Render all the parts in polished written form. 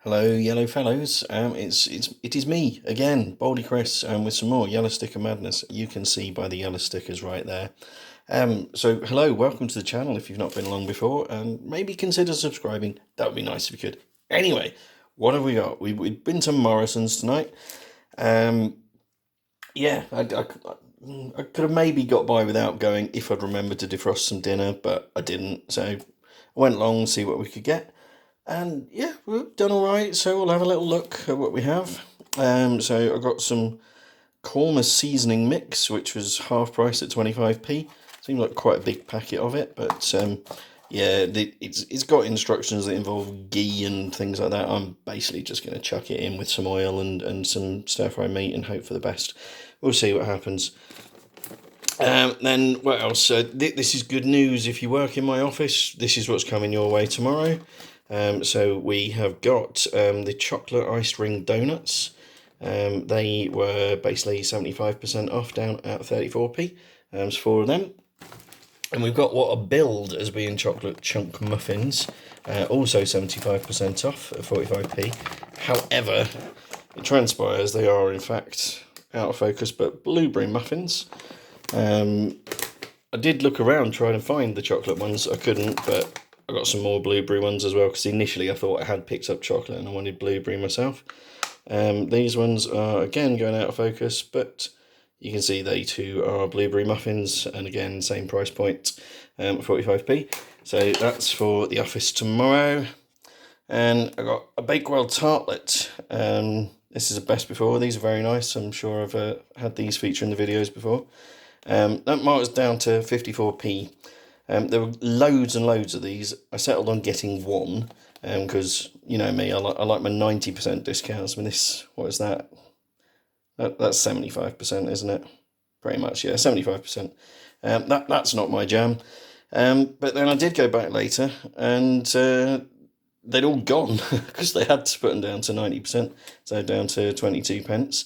Hello, yellow fellows. It is me again, Baldy Chris, with some more yellow sticker madness. You can see by the yellow stickers right there. So hello, welcome to the channel. If you've not been along before, and maybe consider subscribing. That would be nice if you could. Anyway, what have we got? We've been to Morrisons tonight. Yeah, I could have maybe got by without going if I'd remembered to defrost some dinner, but I didn't. So I went along to see what we could get. And yeah, we've done all right. So we'll have a little look at what we have. So I got some korma seasoning mix, which was half price at 25p. Seemed like quite a big packet of it, but yeah, it's got instructions that involve ghee and things like that. I'm basically just going to chuck it in with some oil and some stir fry meat and hope for the best. We'll see what happens. Then what else? This is good news. If you work in my office, this is what's coming your way tomorrow. So we have got the chocolate iced ring donuts. They were basically 75% off, down at 34p. There's 4 of them. And we've got what are billed as being chocolate chunk muffins, also 75% off at 45p. However, it transpires they are in fact out of focus, but blueberry muffins. I did look around trying to find the chocolate ones. I couldn't, but I got some more blueberry ones as well, because initially I thought I had picked up chocolate and I wanted blueberry myself. These ones are again going out of focus, but you can see they too are blueberry muffins, and again same price point, 45p. So that's for the office tomorrow. And I got a Bakewell tartlet. This is a best before. These are very nice. I'm sure I've had these feature in the videos before. That mark was down to 54p. There were loads and loads of these. I settled on getting one because, you know me, I like my 90% discounts. I mean, this, what is that? That's 75%, isn't it? Pretty much, yeah, 75%. That's not my jam. But then I did go back later, and they'd all gone because they had to put them down to 90%, so down to 22 pence.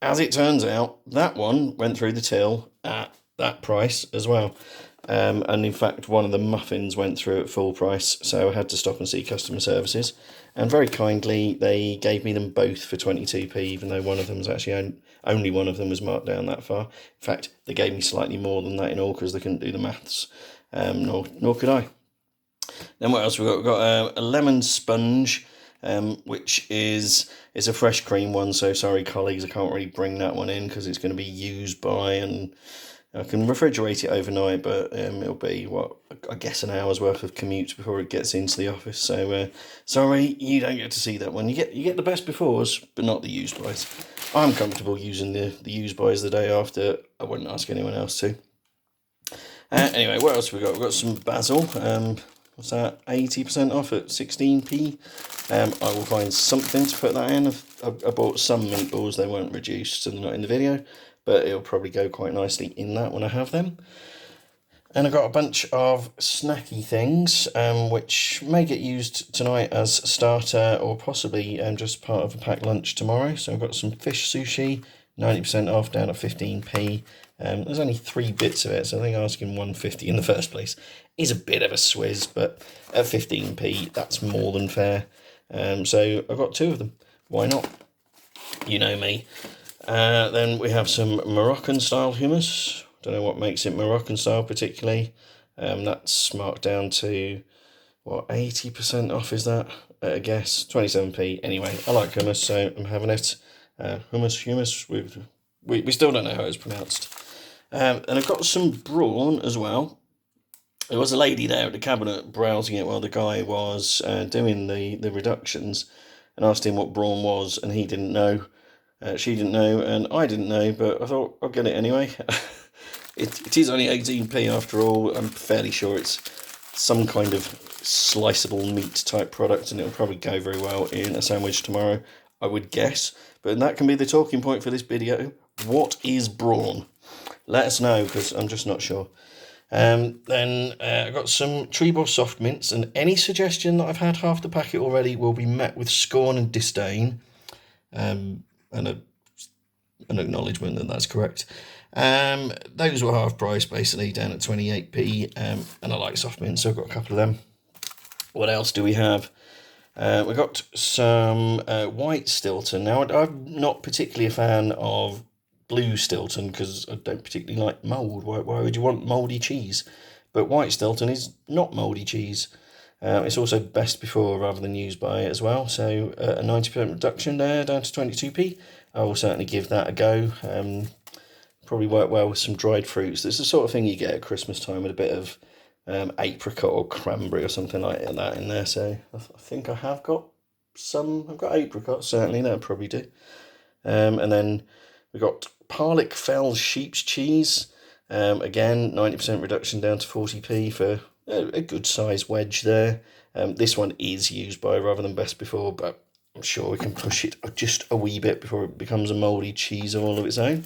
As it turns out, that one went through the till at that price as well. And in fact, one of the muffins went through at full price, so I had to stop and see customer services. And very kindly, they gave me them both for 22p, even though one of them was actually only one of them was marked down that far. In fact, they gave me slightly more than that in all because they couldn't do the maths, nor could I. Then what else we got? We've got a lemon sponge, which it's a fresh cream one. So sorry, colleagues, I can't really bring that one in because it's going to be used by, and I can refrigerate it overnight, but it'll be, what, I guess an hour's worth of commute before it gets into the office. So sorry, you don't get to see that one. You get the best befores, but not the used buys. I'm comfortable using the used buys the day after. I wouldn't ask anyone else to. Anyway, what else have we got? We've got some basil. What's that? 80% off at 16p. I will find something to put that in. I bought some meatballs. They weren't reduced, so they're not in the video, but it'll probably go quite nicely in that when I have them. And I've got a bunch of snacky things, which may get used tonight as a starter, or possibly just part of a packed lunch tomorrow. So I've got some fish sushi, 90% off, down at 15p. There's only 3 bits of it, so I think asking 150 in the first place is a bit of a swizz, but at 15p, that's more than fair. So I've got 2 of them. Why not? You know me. Then we have some Moroccan style hummus. Don't know what makes it Moroccan style particularly. That's marked down to, what, 80% off is that? I guess 27p. Anyway, I like hummus, so I'm having it. Hummus. We still don't know how it's pronounced. And I've got some brawn as well. There was a lady there at the cabinet browsing it while the guy was doing the reductions, and asked him what brawn was, and he didn't know. She didn't know, and I didn't know, but I thought I'll get it anyway. It is only 18p after all. I'm fairly sure it's some kind of sliceable meat type product, and it'll probably go very well in a sandwich tomorrow, I would guess. But that can be the talking point for this video. What is brawn? Let us know, because I'm just not sure. Then I've got some Treebor soft mints, and any suggestion that I've had half the packet already will be met with scorn and disdain. And an acknowledgement that that's correct. Those were half price, basically, down at 28p, and I like soft mints, so I've got a couple of them. What else do we have? We got some white Stilton. Now, I'm not particularly a fan of blue Stilton because I don't particularly like mould. Why would you want mouldy cheese? But white Stilton is not mouldy cheese. It's also best before rather than used by as well. So a 90% reduction there down to 22p. I will certainly give that a go. Probably work well with some dried fruits. It's the sort of thing you get at Christmas time with a bit of apricot or cranberry or something like that in there. So I think I have got some. I've got apricot, certainly. That'll probably do. And then we've got Parlick Fell sheep's cheese. Again, 90% reduction down to 40p for a good size wedge there. This one is used by rather than best before, but I'm sure we can push it just a wee bit before it becomes a mouldy cheese all of its own.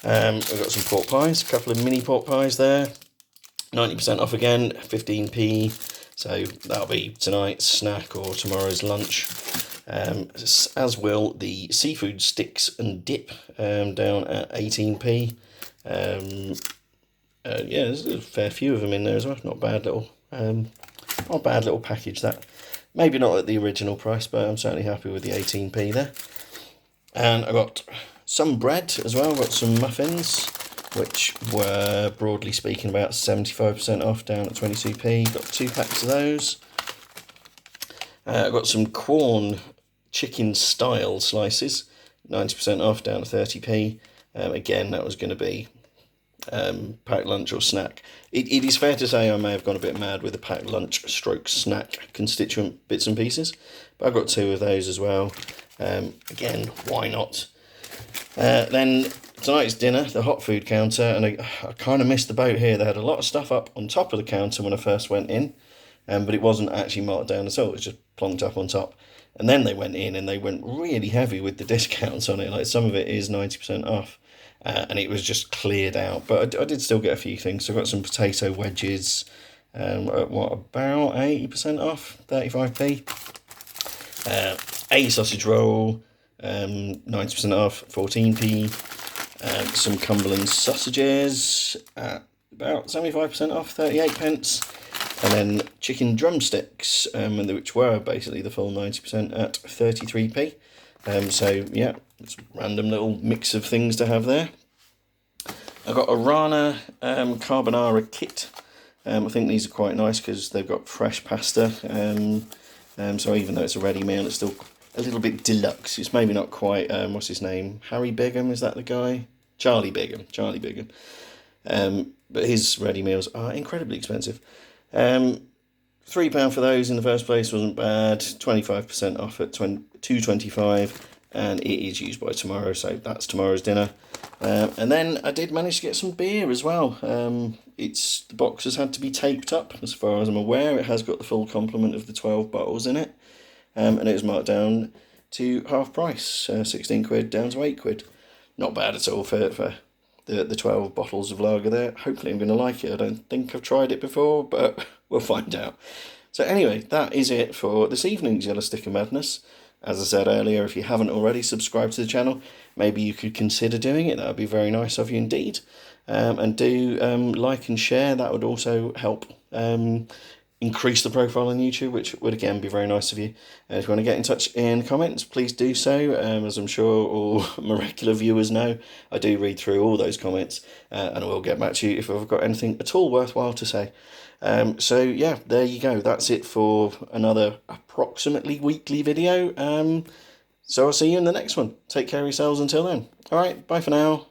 We've got some pork pies, a couple of mini pork pies there. 90% off again, 15p. So that'll be tonight's snack or tomorrow's lunch. As will the seafood sticks and dip down at 18p. Yeah, there's a fair few of them in there as well. Not bad little package that. Maybe not at the original price, but I'm certainly happy with the 18p there. And I got some bread as well. Got some muffins, which were broadly speaking about 75% off, down at 22p. Got 2 packs of those. I've got some Quorn chicken style slices, 90% off, down to 30p. Again, that was going to be packed lunch or snack. It is fair to say I may have gone a bit mad with the packed lunch stroke snack constituent bits and pieces, but I've got 2 of those as well. Again, why not? Then tonight's dinner, the hot food counter, and I kind of missed the boat here. They had a lot of stuff up on top of the counter when I first went in, but it wasn't actually marked down at all. It was just plonked up on top. And then they went in and they went really heavy with the discounts on it. Like some of it is 90% off, and it was just cleared out. But I did still get a few things. So I got some potato wedges, at what, about 80% off, 35p. A sausage roll, 90% off, 14p. Some Cumberland sausages at about 75% off, 38 pence. And then chicken drumsticks, which were basically the full 90% at 33p. So yeah, it's a random little mix of things to have there. I got a Rana carbonara kit. I think these are quite nice because they've got fresh pasta. So even though it's a ready meal, it's still a little bit deluxe. It's maybe not quite, what's his name? Harry Bigham, is that the guy? Charlie Bigham. But his ready meals are incredibly expensive. £3 for those in the first place wasn't bad. 25% off at $2.25, and it is used by tomorrow, so that's tomorrow's dinner. And then I did manage to get some beer as well. The box has had to be taped up, as far as I'm aware. It has got the full complement of the 12 bottles in it, and it was marked down to half price, 16 quid down to 8 quid. Not bad at all for the 12 bottles of lager there. Hopefully I'm going to like it. I don't think I've tried it before, but we'll find out. So anyway, that is it for this evening's Yellow Stick of Madness. As I said earlier, if you haven't already subscribed to the channel, maybe you could consider doing it. That would be very nice of you indeed. And do like and share. That would also help increase the profile on YouTube, which would again be very nice of you. And if you want to get in touch in comments, please do so. As I'm sure all my regular viewers know, I do read through all those comments, and I will get back to you if I've got anything at all worthwhile to say. So yeah, there you go. That's it for another approximately weekly video. So I'll see you in the next one. Take care of yourselves until then. All right, bye for now.